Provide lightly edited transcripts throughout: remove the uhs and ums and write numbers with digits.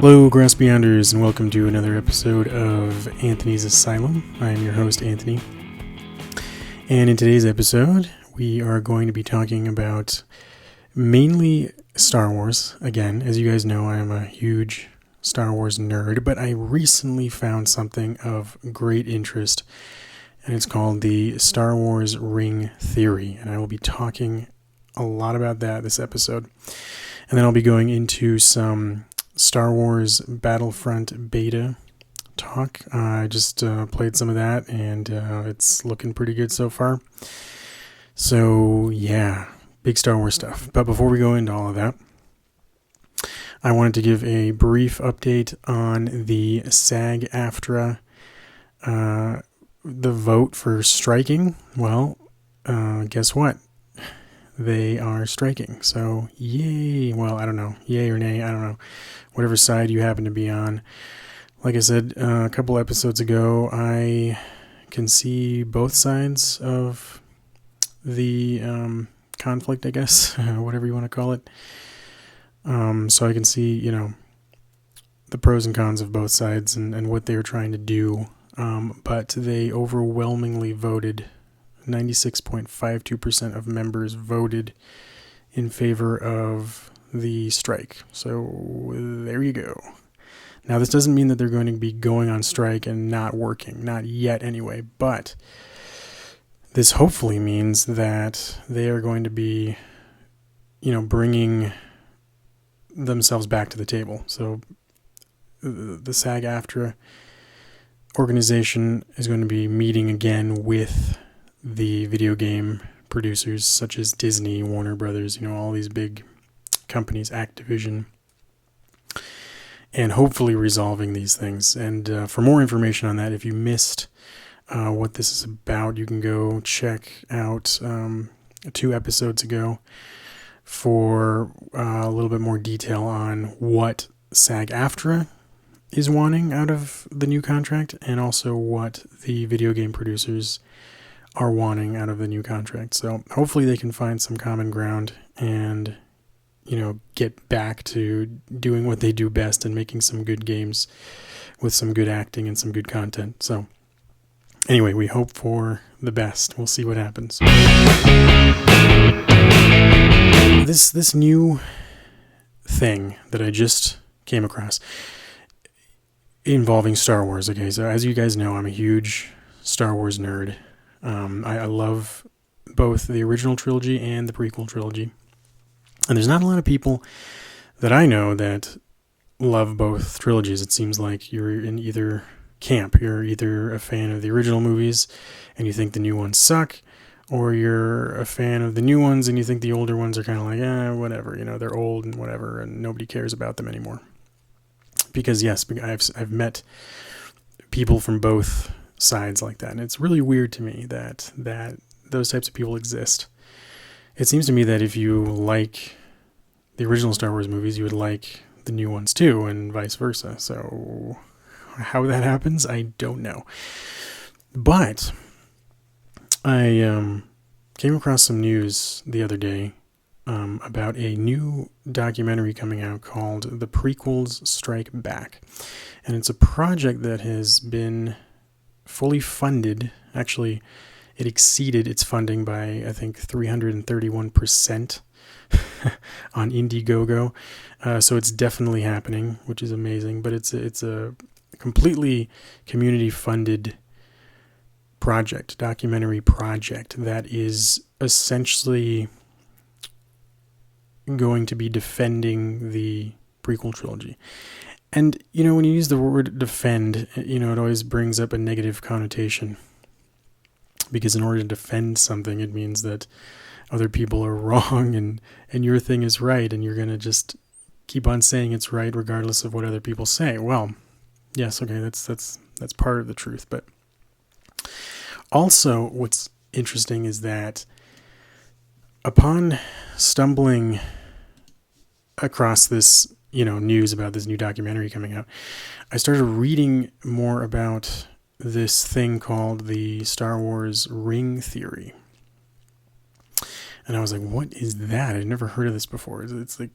Hello, Grass Beyonders, and welcome to another episode of Anthony's Asylum. I am your host, Anthony. And in today's episode, we are going to be talking about mainly Star Wars. Again, as you guys know, I am a huge Star Wars nerd, but I recently found something of great interest, and it's called the Star Wars Ring Theory. And I will be talking a lot about that this episode. And then I'll be going into some Star Wars Battlefront beta talk. I just played some of that, and it's looking pretty good so far. So yeah, big Star Wars stuff. But before we go into all of that, I wanted to give a brief update on the SAG-AFTRA, the vote for striking. Well, guess what? They are striking. So yay. Well, I don't know. Yay or nay. I don't know. Whatever side you happen to be on. Like I said a couple episodes ago, I can see both sides of the conflict, I guess, whatever you want to call it. So I can see, the pros and cons of both sides and what they were trying to do. But they overwhelmingly voted. 96.52% of members voted in favor of the strike. So there you go. Now, this doesn't mean that they're going to be going on strike and not working, not yet anyway, but this hopefully means that they are going to be, bringing themselves back to the table. So the SAG-AFTRA organization is going to be meeting again with the video game producers such as Disney, Warner Brothers, all these big companies, Activision, and hopefully resolving these things. And for more information on that, if you missed what this is about, you can go check out 2 episodes ago for a little bit more detail on what SAG-AFTRA is wanting out of the new contract, and also what the video game producers are wanting out of the new contract. So hopefully they can find some common ground and, get back to doing what they do best and making some good games with some good acting and some good content. So anyway, we hope for the best. We'll see what happens. This new thing that I just came across involving Star Wars. Okay, so as you guys know, I'm a huge Star Wars nerd. I love both the original trilogy and the prequel trilogy. And there's not a lot of people that I know that love both trilogies. It seems like you're in either camp. You're either a fan of the original movies and you think the new ones suck, or you're a fan of the new ones and you think the older ones are kind of like, whatever, they're old and whatever, and nobody cares about them anymore. Because yes, I've met people from both sides like that, and it's really weird to me that those types of people exist. It seems to me that if you like the original Star Wars movies, you would like the new ones too, and vice versa. So how that happens, I don't know. But I came across some news the other day about a new documentary coming out called The Prequels Strike Back. And it's a project that has been fully funded. Actually, it exceeded its funding by, I think, 331% on Indiegogo. So it's definitely happening, which is amazing. But it's a completely community-funded documentary project that is essentially going to be defending the prequel trilogy. And, when you use the word defend, it always brings up a negative connotation. Because in order to defend something, it means that other people are wrong and your thing is right, and you're going to just keep on saying it's right regardless of what other people say. Well, yes, okay, that's part of the truth. But also what's interesting is that upon stumbling across this, news about this new documentary coming out, I started reading more about this thing called the Star Wars Ring Theory. And I was like, what is that? I'd never heard of this before. It's like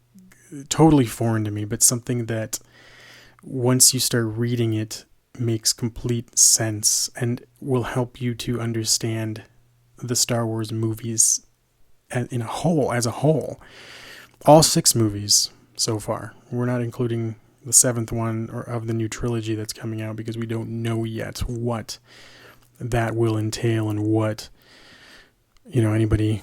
totally foreign to me, but something that once you start reading it, makes complete sense and will help you to understand the Star Wars movies as a whole. All 6 movies so far. We're not including the 7th one or of the new trilogy that's coming out because we don't know yet what that will entail and what, anybody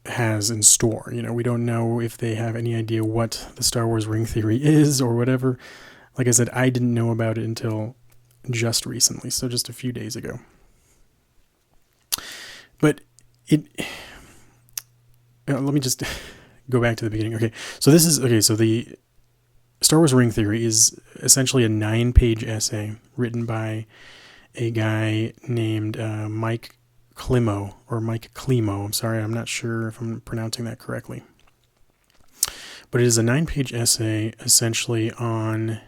has in store. We don't know if they have any idea what the Star Wars ring theory is or whatever. Like I said, I didn't know about it until just recently, so just a few days ago. But let me just go back to the beginning. So the Star Wars ring theory is essentially a 9-page essay written by a guy named Mike Climo, or Mike Climo. I'm sorry, I'm not sure if I'm pronouncing that correctly. But it is a 9-page essay essentially on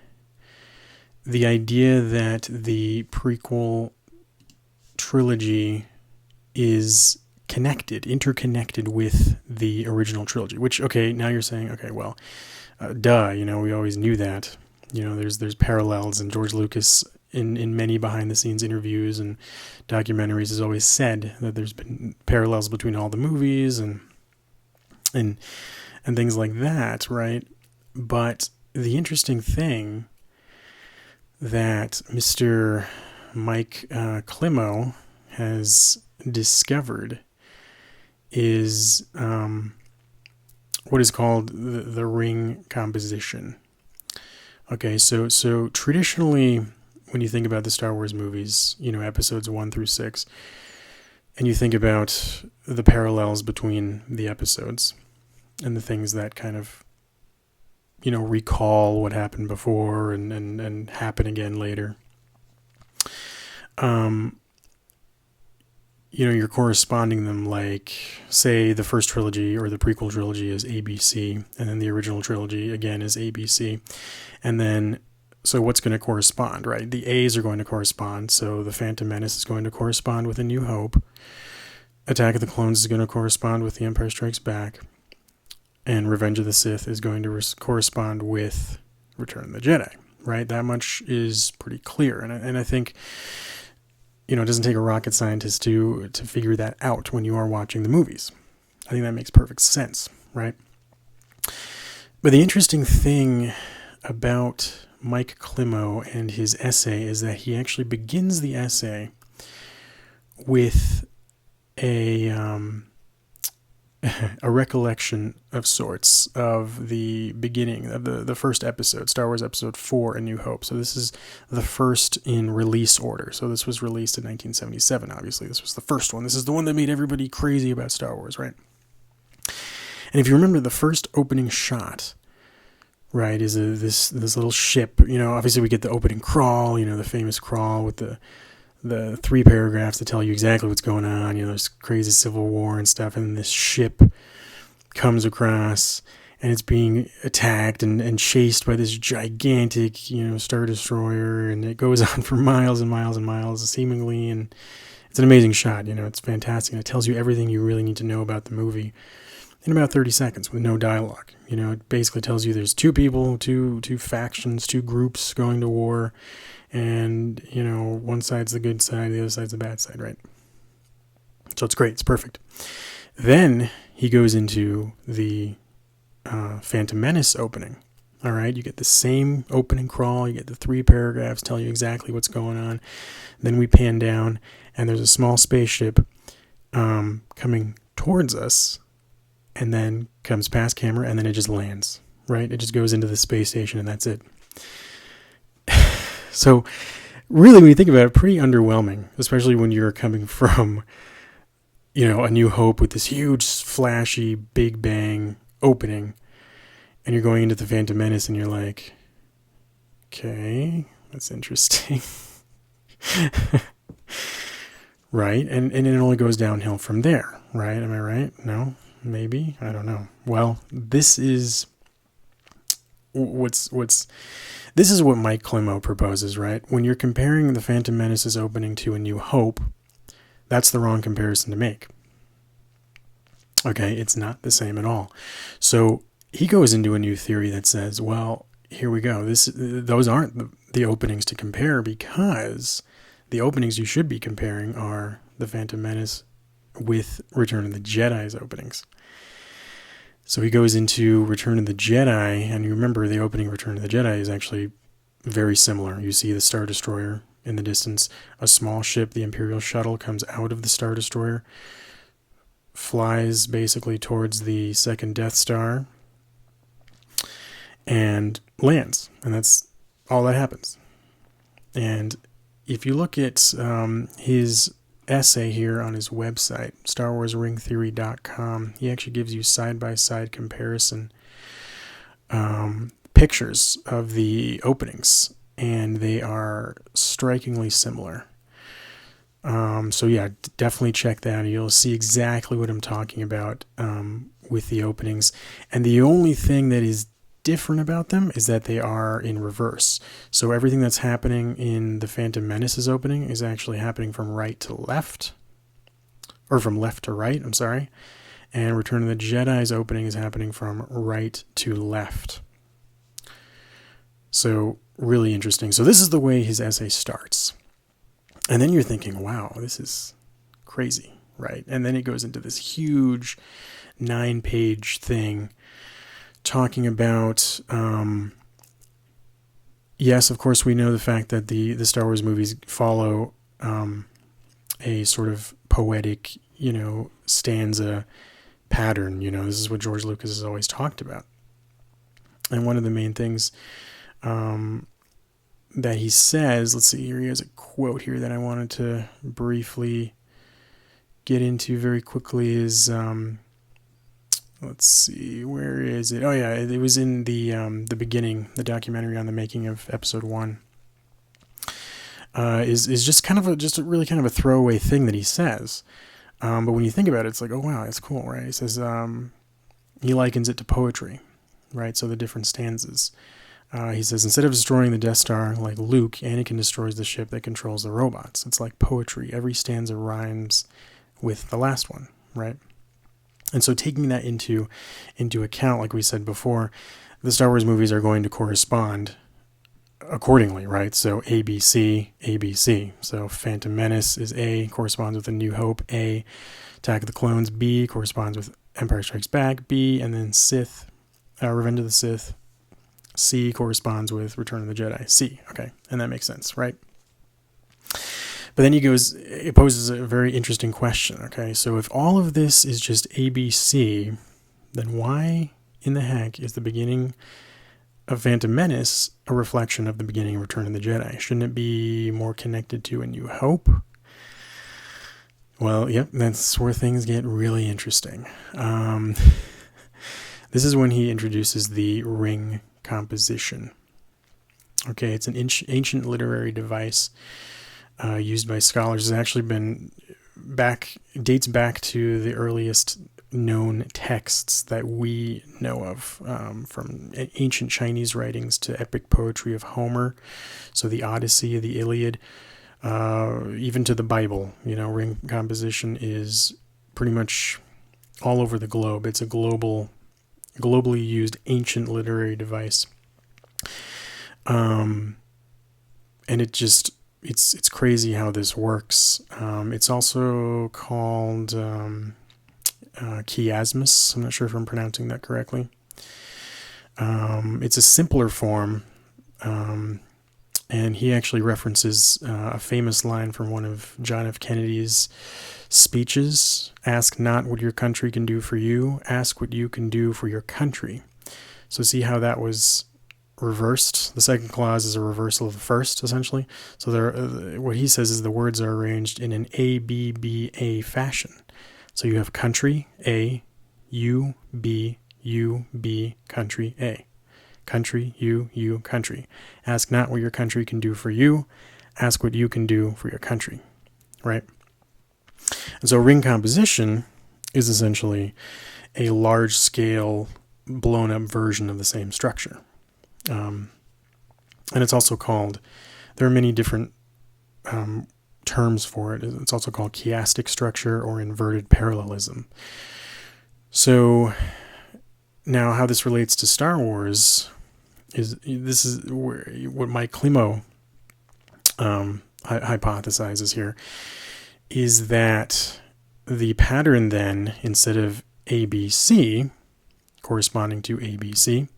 the idea that the prequel trilogy is interconnected with the original trilogy, which, now you're saying, duh, we always knew that. There's parallels, and George Lucas in many behind the scenes interviews and documentaries has always said that there's been parallels between all the movies and things like that, right? But the interesting thing that Mr. Mike Climo has discovered is what is called the ring composition. So traditionally, when you think about the Star Wars movies, episodes 1 through 6, and you think about the parallels between the episodes and the things that kind of, recall what happened before and happen again later. You're corresponding them, like, say, the first trilogy or the prequel trilogy is ABC, and then the original trilogy, again, is ABC. And then, so what's going to correspond, right? The A's are going to correspond, so The Phantom Menace is going to correspond with A New Hope. Attack of the Clones is going to correspond with The Empire Strikes Back. And Revenge of the Sith is going to correspond with Return of the Jedi, right? That much is pretty clear. And I think, it doesn't take a rocket scientist to figure that out when you are watching the movies. I think that makes perfect sense, right? But the interesting thing about Mike Climo and his essay is that he actually begins the essay with a recollection of sorts of the beginning of the first episode, Star Wars Episode 4, A New Hope. So this is the first in release order. So this was released in 1977, obviously. This was the first one. This is the one that made everybody crazy about Star Wars, right? And if you remember, the first opening shot, right, is this little ship. Obviously we get the opening crawl, the famous crawl with the 3 paragraphs that tell you exactly what's going on. There's crazy civil war and stuff, and this ship comes across, and it's being attacked and chased by this gigantic, Star Destroyer, and it goes on for miles and miles and miles, seemingly, and it's an amazing shot. It's fantastic, and it tells you everything you really need to know about the movie in about 30 seconds with no dialogue. It basically tells you there's 2 people, two factions, 2 groups going to war, and, one side's the good side, the other side's the bad side, right? So it's great. It's perfect. Then he goes into the Phantom Menace opening. All right, you get the same opening crawl. You get the 3 paragraphs, tell you exactly what's going on. Then we pan down, and there's a small spaceship coming towards us, and then comes past camera, and then it just lands, right? It just goes into the space station, and that's it. So really, when you think about it, pretty underwhelming, especially when you're coming from, A New Hope with this huge, flashy, big bang opening, and you're going into the Phantom Menace, and you're like, okay, that's interesting. Right? And it only goes downhill from there, right? Am I right? No? Maybe? I don't know. Well, this is this is what Mike Climo proposes, right? When you're comparing the Phantom Menace's opening to A New Hope, that's the wrong comparison to make. Okay, it's not the same at all. So he goes into a new theory that says, well, here we go. Those aren't the openings to compare, because the openings you should be comparing are The Phantom Menace with Return of the Jedi's openings. So he goes into Return of the Jedi, and you remember the opening of Return of the Jedi is actually very similar. You see the Star Destroyer in the distance. A small ship, the Imperial shuttle, comes out of the Star Destroyer, flies basically towards the second Death Star, and lands. And that's all that happens. And if you look at his essay here on his website, StarWarsRingTheory.com, he actually gives you side-by-side comparison pictures of the openings, and they are strikingly similar. So yeah, definitely check that. You'll see exactly what I'm talking about with the openings. And the only thing that is different about them is that they are in reverse. So everything that's happening in the Phantom Menace's opening is actually happening from right to left, or from left to right, I'm sorry. And Return of the Jedi's opening is happening from right to left. So really interesting. So this is the way his essay starts. And then you're thinking, wow, this is crazy, right? And then it goes into this huge 9-page thing talking about, yes, of course, we know the fact that the Star Wars movies follow a sort of poetic, stanza pattern. This is what George Lucas has always talked about. And one of the main things that he says, let's see, here he has a quote here that I wanted to briefly get into very quickly is, let's see, where is it? Oh yeah, it was in the beginning, the documentary on the making of Episode 1. Is just kind of a really kind of a throwaway thing that he says. But when you think about it, it's like, oh wow, that's cool, right? He says he likens it to poetry, right? So the different stanzas. He says, instead of destroying the Death Star like Luke, Anakin destroys the ship that controls the robots. It's like poetry. Every stanza rhymes with the last one, right? And so taking that into account, like we said before, the Star Wars movies are going to correspond accordingly, right? So ABC, ABC. So Phantom Menace is A, corresponds with A New Hope. A, Attack of the Clones. B, corresponds with Empire Strikes Back. B, and then Revenge of the Sith. C corresponds with Return of the Jedi. C, okay, and that makes sense, right? But then it poses a very interesting question, okay? So if all of this is just ABC, then why in the heck is the beginning of Phantom Menace a reflection of the beginning of Return of the Jedi? Shouldn't it be more connected to A New Hope? Well, yep, that's where things get really interesting. This is when he introduces the ring composition. Okay, it's an ancient literary device used by scholars. It's actually dates back to the earliest known texts that we know of, from ancient Chinese writings to epic poetry of Homer, so the Odyssey, the Iliad, even to the Bible. Ring composition is pretty much all over the globe. It's a globally used ancient literary device. And it's crazy how this works. It's also called chiasmus. I'm not sure if I'm pronouncing that correctly. It's a simpler form, and he actually references a famous line from one of John F. Kennedy's speeches: ask not what your country can do for you, ask what you can do for your country. So see how that was reversed? The second clause is a reversal of the first, essentially. So what he says is the words are arranged in an A-B-B-A fashion. So you have country, A, U, B, U, B, country, A. Country, U, country. Ask not what your country can do for you, ask what you can do for your country, right? And so ring composition is essentially a large-scale, blown-up version of the same structure. And it's also called, there are many different terms for it. It's also called chiastic structure or inverted parallelism. So now how this relates to Star Wars this is what Mike Climo hypothesizes here, is that the pattern then, instead of ABC corresponding to ABC,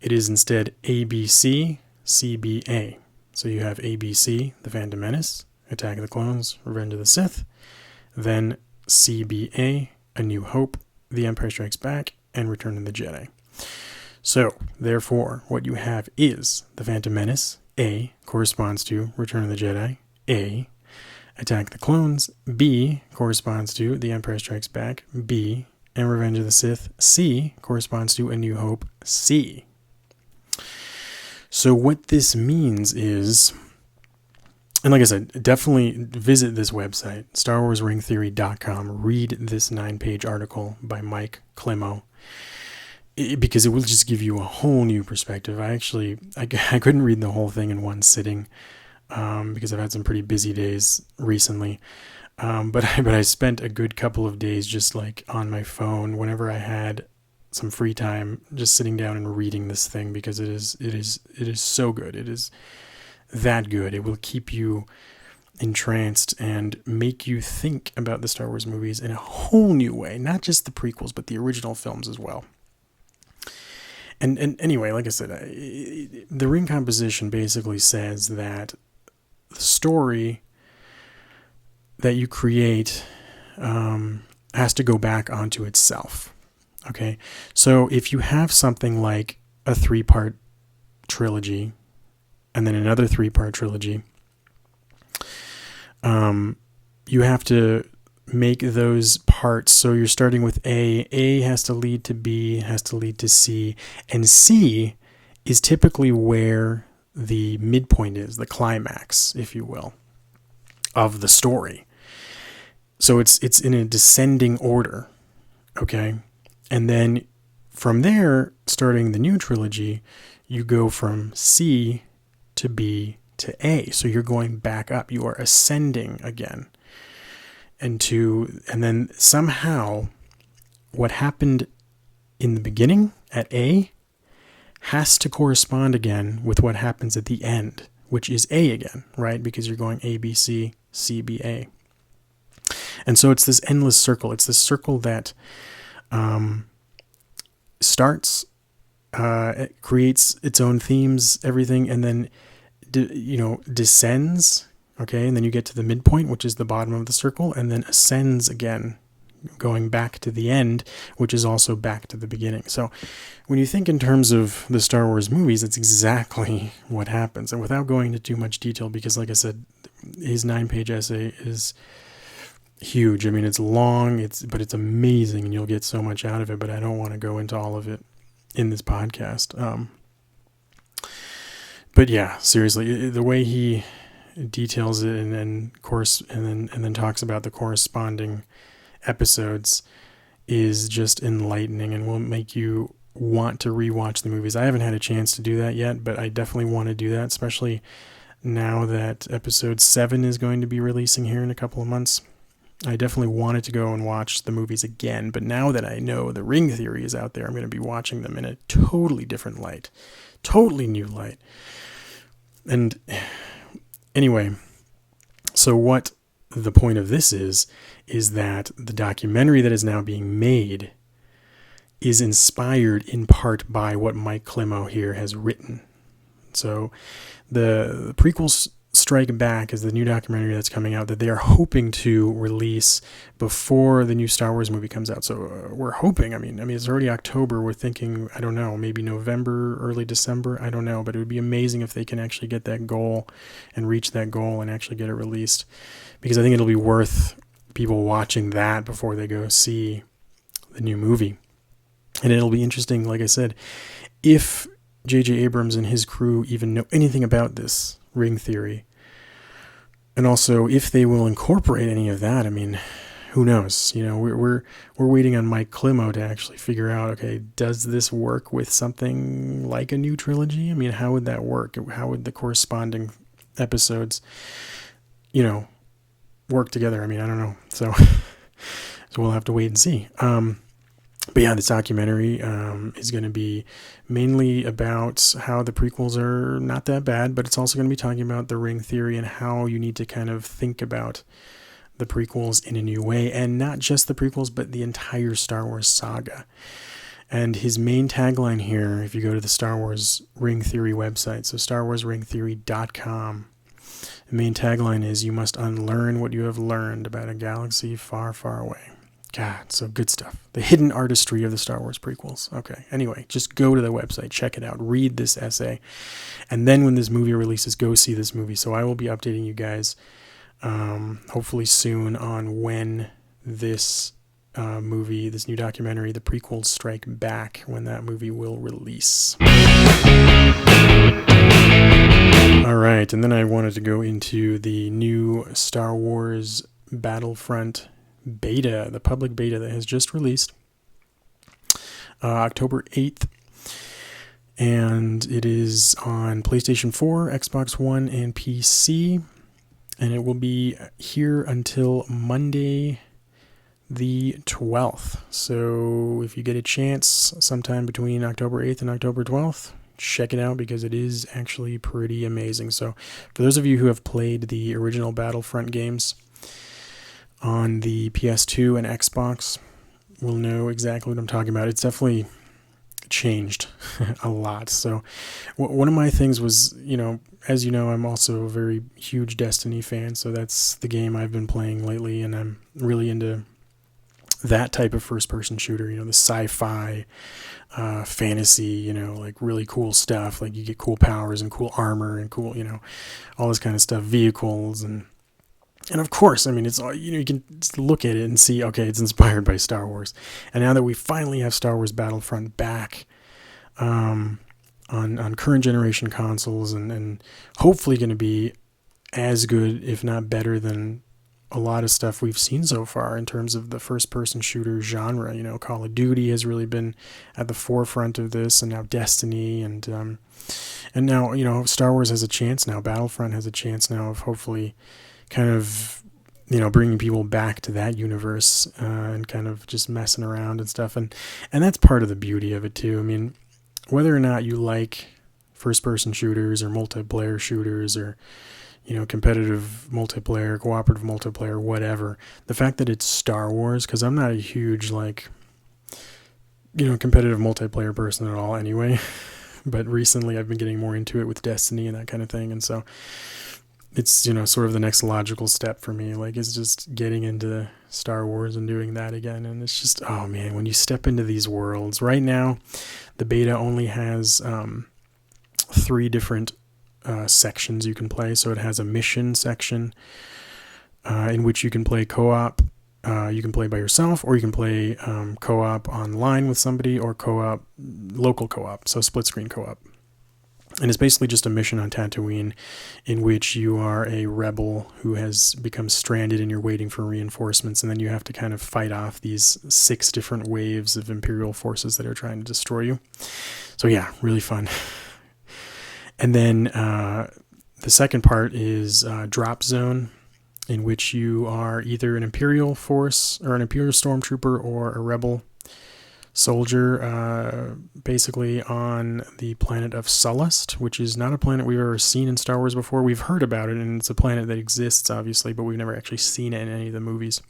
it is instead ABC, CBA. So you have ABC, The Phantom Menace, Attack of the Clones, Revenge of the Sith, then CBA, A New Hope, The Empire Strikes Back, and Return of the Jedi. So, therefore, what you have is The Phantom Menace, A, corresponds to Return of the Jedi, A. Attack of the Clones, B, corresponds to The Empire Strikes Back, B. And Revenge of the Sith, C, corresponds to A New Hope, C. So what this means is, and like I said, definitely visit this website, StarWarsRingTheory.com. Read this 9-page article by Mike Climo, because it will just give you a whole new perspective. I couldn't read the whole thing in one sitting, because I've had some pretty busy days recently. But I spent a good couple of days just like on my phone whenever I had some free time, just sitting down and reading this thing, because it is so good. It is that good. It will keep you entranced and make you think about the Star Wars movies in a whole new way, not just the prequels, but the original films as well. And anyway, like I said, the ring composition basically says that the story that you create has to go back onto itself. Okay, so if you have something like a 3-part trilogy and then another 3-part trilogy, you have to make those parts. So you're starting with A has to lead to B, has to lead to C, and C is typically where the midpoint is, the climax, if you will, of the story. So it's in a descending order, okay? And then from there, starting the new trilogy, you go from C to B to A. So you're going back up. You are ascending again. And then somehow what happened in the beginning at A has to correspond again with what happens at the end, which is A again, right? Because you're going A, B, C, C, B, A. And so it's this endless circle. It's this circle that starts, it creates its own themes, everything, and then descends, okay? And then you get to the midpoint, which is the bottom of the circle, and then ascends again, going back to the end, which is also back to the beginning. So when you think in terms of the Star Wars movies, it's exactly what happens. And without going into too much detail, because like I said, his 9-page essay is huge. I mean, it's long, but it's amazing, and you'll get so much out of it, but I don't want to go into all of it in this podcast. But yeah, seriously, the way he details it and then talks about the corresponding episodes is just enlightening and will make you want to rewatch the movies. I haven't had a chance to do that yet, but I definitely want to do that, especially now that episode 7 is going to be releasing here in a couple of months. I definitely wanted to go and watch the movies again, but now that I know the ring theory is out there, I'm going to be watching them in a totally different light, totally new light. And anyway, so what the point of this is that the documentary that is now being made is inspired in part by what Mike Climo here has written. So the Prequels Strike Back is the new documentary that's coming out that they are hoping to release before the new Star Wars movie comes out. So we're hoping, I mean, it's already October. We're thinking, I don't know, maybe November, early December. I don't know, but it would be amazing if they can actually get that goal and reach that goal and actually get it released, because I think it'll be worth people watching that before they go see the new movie. And it'll be interesting, like I said, if J.J. Abrams and his crew even know anything about this ring theory, and also if they will incorporate any of that. I mean, who knows? We're waiting on Mike Climo to actually figure out, okay, does this work with something like a new trilogy? I mean, how would that work? How would the corresponding episodes, work together? I mean, I don't know. So we'll have to wait and see. But yeah, this documentary is going to be mainly about how the prequels are not that bad, but it's also going to be talking about the ring theory and how you need to kind of think about the prequels in a new way, and not just the prequels, but the entire Star Wars saga. And his main tagline here, if you go to the Star Wars Ring Theory website, so StarWarsRingTheory.com, the main tagline is, "You must unlearn what you have learned about a galaxy far, far away." God, so good stuff. The hidden artistry of the Star Wars prequels. Okay, anyway, just go to the website, check it out, read this essay, and then when this movie releases, go see this movie. So I will be updating you guys hopefully soon on when this movie, this new documentary, the Prequels Strike Back, when that movie will release. All right, and then I wanted to go into the new Star Wars Battlefront beta, the public beta that has just released October 8th, and it is on PlayStation 4, Xbox One, and PC, and it will be here until Monday the 12th. So if you get a chance sometime between October 8th and October 12th, check it out, because it is actually pretty amazing. So for those of you who have played the original Battlefront games on the PS2 and Xbox, will know exactly what I'm talking about. It's definitely changed a lot. So one of my things was, as you know, I'm also a very huge Destiny fan, so that's the game I've been playing lately, and I'm really into that type of first-person shooter, the sci-fi, fantasy, like really cool stuff, like you get cool powers and cool armor and cool, all this kind of stuff, vehicles, and of course, I mean, it's all, you can just look at it and see, okay, it's inspired by Star Wars. And now that we finally have Star Wars Battlefront back on current generation consoles, and hopefully going to be as good, if not better, than a lot of stuff we've seen so far in terms of the first-person shooter genre. Call of Duty has really been at the forefront of this, and now Destiny, and now, Star Wars has a chance now. Battlefront has a chance now of hopefully kind of, bringing people back to that universe, and kind of just messing around and stuff. And that's part of the beauty of it too. I mean, whether or not you like first-person shooters or multiplayer shooters or, competitive multiplayer, cooperative multiplayer, whatever, the fact that it's Star Wars, because I'm not a huge, competitive multiplayer person at all anyway, but recently I've been getting more into it with Destiny and that kind of thing, and so it's, sort of the next logical step for me, is just getting into Star Wars and doing that again. And it's just, oh man, when you step into these worlds, right now, the beta only has 3 different sections you can play. So it has a mission section in which you can play co-op. You can play by yourself, or you can play co-op online with somebody, or co-op, local co-op, so split screen co-op. And it's basically just a mission on Tatooine in which you are a rebel who has become stranded and you're waiting for reinforcements, and then you have to kind of fight off these 6 different waves of Imperial forces that are trying to destroy you. So yeah, really fun. And then the second part is Drop Zone, in which you are either an Imperial force or an Imperial stormtrooper or a rebel soldier, basically on the planet of Sullust, which is not a planet we've ever seen in Star Wars before. We've heard about it, and it's a planet that exists, obviously, but we've never actually seen it in any of the movies.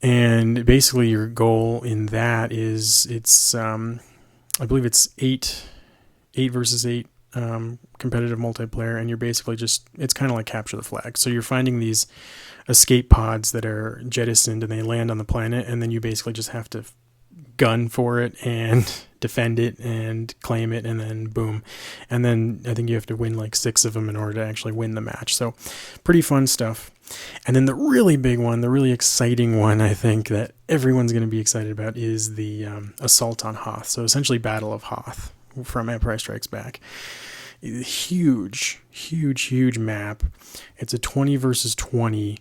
And basically your goal in that is, it's I believe it's 8 versus 8 competitive multiplayer, and you're basically just, it's kind of like capture the flag. So you're finding these escape pods that are jettisoned, and they land on the planet, and then you basically just have to gun for it and defend it and claim it, and then boom. And then I think you have to win 6 of them in order to actually win the match. So pretty fun stuff. And then the really big one, the really exciting one, I think that everyone's going to be excited about, is the Assault on Hoth. So essentially Battle of Hoth from Empire Strikes Back. Huge map. It's a 20 versus 20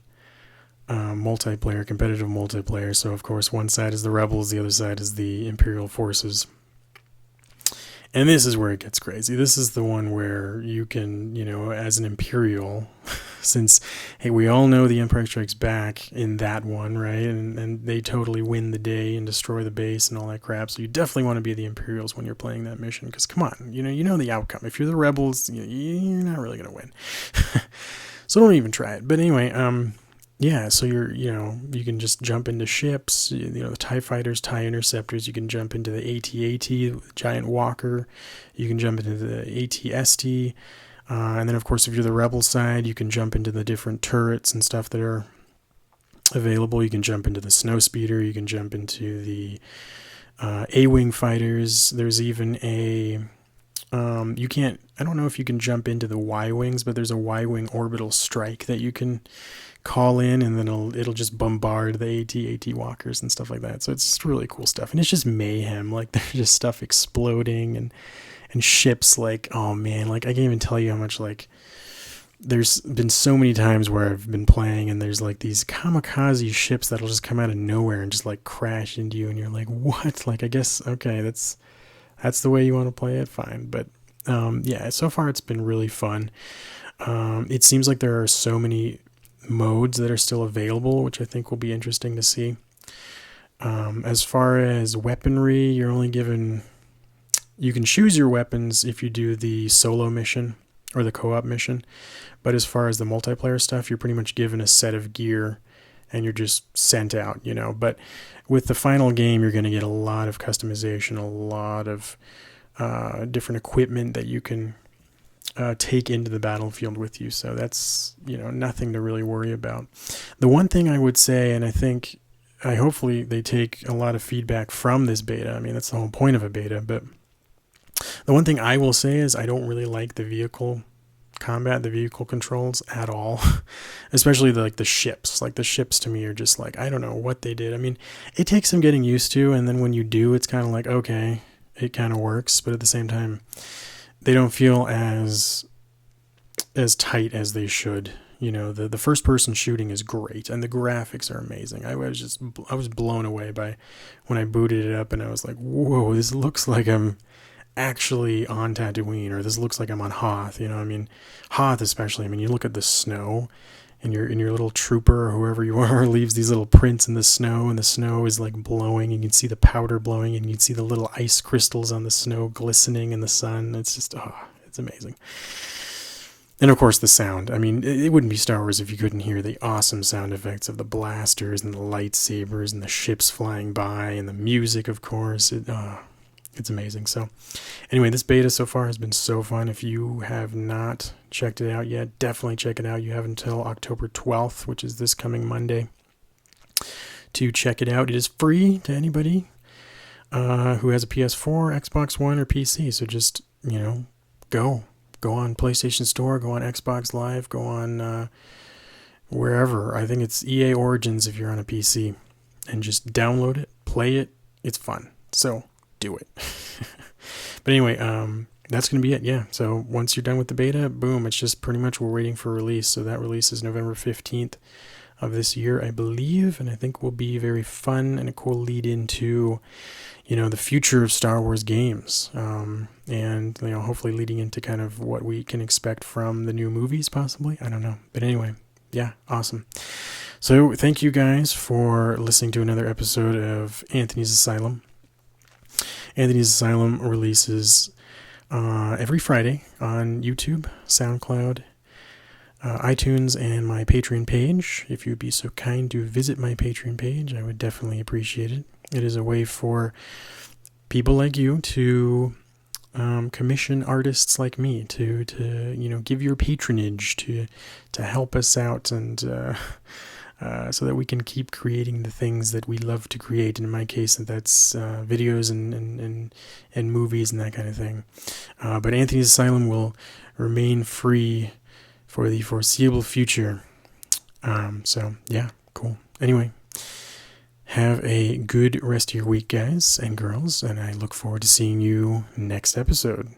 multiplayer, competitive multiplayer. So of course one side is the rebels, the other side is the Imperial forces. And this is where it gets crazy. This is the one where you can, as an Imperial since, hey, we all know the Empire Strikes Back in that one, right? And they totally win the day and destroy the base and all that crap. So you definitely want to be the Imperials when you're playing that mission, because come on, you know the outcome. If you're the rebels, you're not really going to win. So don't even try it. But anyway, yeah, so you can just jump into ships, the TIE fighters, TIE interceptors. You can jump into the AT-AT, giant walker. You can jump into the AT-ST. And then, of course, if you're the rebel side, you can jump into the different turrets and stuff that are available. You can jump into the snowspeeder. You can jump into the A-wing fighters. There's even I don't know if you can jump into the Y-wings, but there's a Y-wing orbital strike that you can call in, and then it'll just bombard the AT-AT walkers and stuff like that. So it's just really cool stuff, and it's just mayhem. Like, there's just stuff exploding and ships, like, oh man, like, I can't even tell you how much, like, there's been so many times where I've been playing and there's like these kamikaze ships that'll just come out of nowhere and just like crash into you, and you're like, what? Like, I guess, okay, that's the way you want to play it, fine. But yeah, so far it's been really fun. It seems like there are so many modes that are still available, which I think will be interesting to see. As far as weaponry, you're only given, you can choose your weapons if you do the solo mission or the co-op mission, but as far as the multiplayer stuff, you're pretty much given a set of gear and you're just sent out, but with the final game, you're going to get a lot of customization, a lot of different equipment that you can take into the battlefield with you. So that's, nothing to really worry about. The one thing I would say, and hopefully they take a lot of feedback from this beta. I mean, that's the whole point of a beta, but the one thing I will say is I don't really like the vehicle combat, the vehicle controls at all, especially the ships. Like, the ships to me are just like, I don't know what they did. I mean, it takes some getting used to, and then when you do, it's kind of like, okay, it kind of works, but at the same time, they don't feel as tight as they should. The first person shooting is great, and the graphics are amazing. I was blown away by when I booted it up, and I was like, whoa, this looks like I'm actually on Tatooine, or this looks like I'm on Hoth. I mean, Hoth especially. I mean, you look at the snow, and your little trooper or whoever you are leaves these little prints in the snow, and the snow is like blowing, and you can see the powder blowing, and you can see the little ice crystals on the snow glistening in the sun. It's just, it's amazing. And of course the sound. I mean, it wouldn't be Star Wars if you couldn't hear the awesome sound effects of the blasters and the lightsabers and the ships flying by, and the music, of course. It's amazing. So anyway, this beta so far has been so fun. If you have not checked it out yet, definitely check it out. You have until October 12th, which is this coming Monday, to check it out. It is free to anybody who has a PS4, Xbox One, or PC. So just, go on PlayStation Store, go on Xbox Live, go on wherever. I think it's EA Origins if you're on a PC, and just download it, play it. It's fun. So do it. But anyway, that's going to be it. Yeah. So once you're done with the beta, boom, it's just pretty much we're waiting for release. So that release is November 15th of this year, I believe, and I think will be very fun and a cool lead into, the future of Star Wars games. And, hopefully leading into kind of what we can expect from the new movies, possibly. I don't know. But anyway, yeah, awesome. So thank you guys for listening to another episode of Anthony's Asylum. Anthony's Asylum releases every Friday on YouTube, SoundCloud, iTunes, and my Patreon page. If you'd be so kind to visit my Patreon page, I would definitely appreciate it. It is a way for people like you to commission artists like me to give your patronage to help us out, and so that we can keep creating the things that we love to create. And in my case, that's videos and movies and that kind of thing. But Anthony's Asylum will remain free for the foreseeable future. So yeah, cool. Anyway, have a good rest of your week, guys and girls, and I look forward to seeing you next episode.